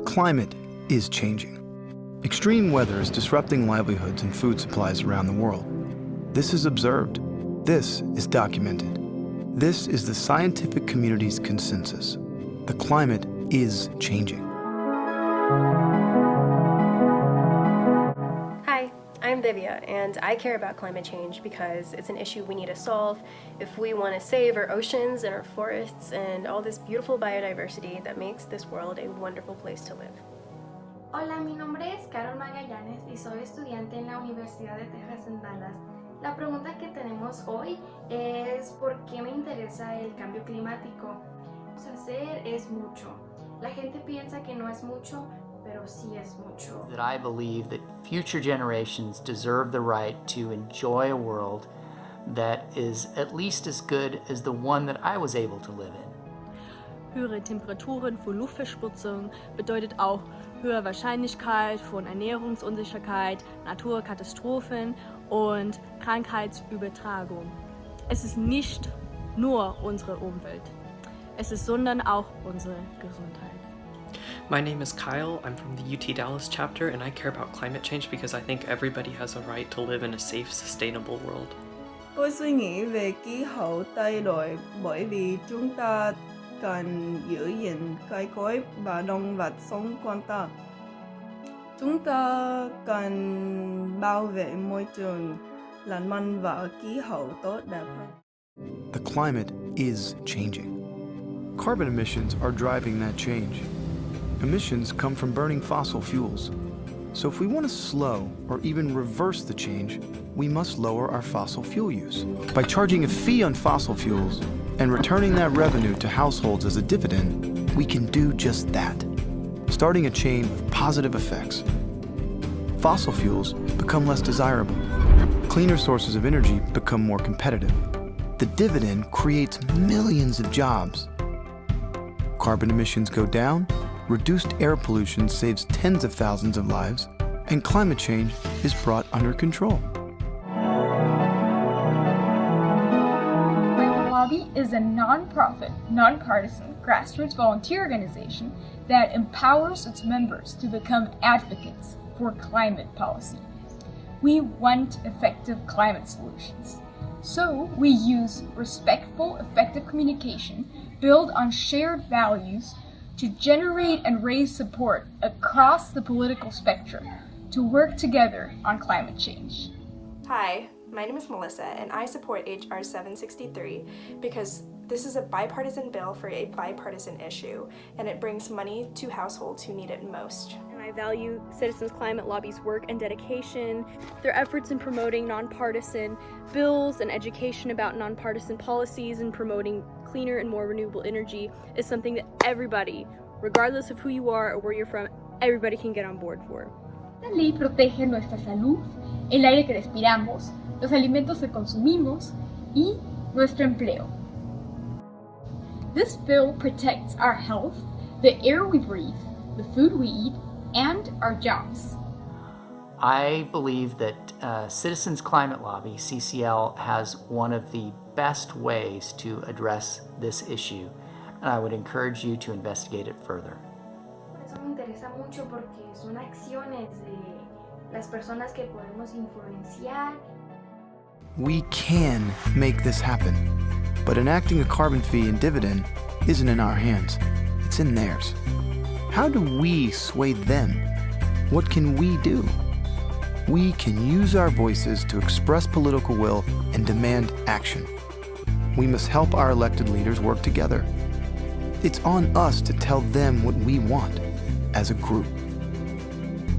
climate is changing. Extreme weather is disrupting livelihoods and food supplies around the world. This is observed. This is documented. This is the scientific community's consensus. The climate is changing. Hi, I'm Divya, and I care about climate change because it's an issue we need to solve if we want to save our oceans and our forests and all this beautiful biodiversity that makes this world a wonderful place to live. Hola, mi nombre es Carol Magallanes y soy estudiante en la Universidad de Texas en Dallas. La pregunta que tenemos hoy es ¿por qué me interesa el cambio climático? Hacer es mucho. La gente piensa que no es mucho, pero sí es mucho. That I believe that future generations deserve the right to enjoy a world that is at least as good as the one that I was able to live in. Höhere Temperaturen für Luftverschmutzung bedeutet auch höhere Wahrscheinlichkeit von Ernährungsunsicherheit, Naturkatastrophen und Krankheitsübertragung. Es ist nicht nur unsere Umwelt, es ist sondern auch unsere Gesundheit. My name is Kyle. I'm from the UT Dallas chapter, and I care about climate change because I think everybody has a right to live in a safe, sustainable world. Tôi suy nghĩ về khí hậu thay đổi bởi vì chúng ta cần giữ gìn cây cối và động vật sống quanh ta. Chúng ta cần bảo vệ môi trường lành mạnh và khí hậu tốt đẹp hơn. The climate is changing. Carbon emissions are driving that change. Emissions come from burning fossil fuels. So if we want to slow or even reverse the change, we must lower our fossil fuel use. By charging a fee on fossil fuels and returning that revenue to households as a dividend, we can do just that, starting a chain of positive effects. Fossil fuels become less desirable. Cleaner sources of energy become more competitive. The dividend creates millions of jobs. Carbon emissions go down, reduced air pollution saves tens of thousands of lives, and climate change is brought under control. Climate Lobby is a non-profit, non-partisan, grassroots volunteer organization that empowers its members to become advocates for climate policy. We want effective climate solutions. So we use respectful, effective communication built on shared values to generate and raise support across the political spectrum to work together on climate change. Hi, my name is Melissa, and I support HR 763 because this is a bipartisan bill for a bipartisan issue, and it brings money to households who need it most. And I value Citizens Climate Lobby's work and dedication. Their efforts in promoting nonpartisan bills and education about nonpartisan policies and promoting cleaner and more renewable energy is something that everybody, regardless of who you are or where you're from, everybody can get on board for. Esta ley protege nuestra salud, el aire que respiramos, los alimentos que consumimos y nuestro empleo. This bill protects our health, the air we breathe, the food we eat, and our jobs. I believe that Citizens Climate Lobby, CCL, has one of the best ways to address this issue, and I would encourage you to investigate it further. Por eso me interesa mucho porque son acciones de las personas que podemos influenciar. We can make this happen, but enacting a carbon fee and dividend isn't in our hands, it's in theirs. How do we sway them? What can we do? We can use our voices to express political will and demand action. We must help our elected leaders work together. It's on us to tell them what we want as a group.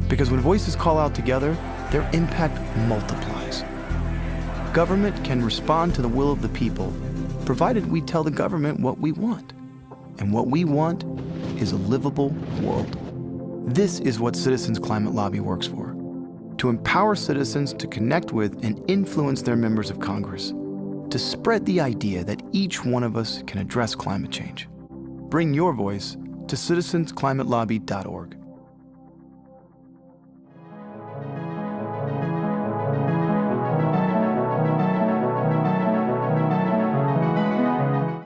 Because when voices call out together, their impact multiplies. Government can respond to the will of the people, provided we tell the government what we want. And what we want is a livable world. This is what Citizens Climate Lobby works for: to empower citizens to connect with and influence their members of Congress, to spread the idea that each one of us can address climate change. Bring your voice to citizensclimatelobby.org.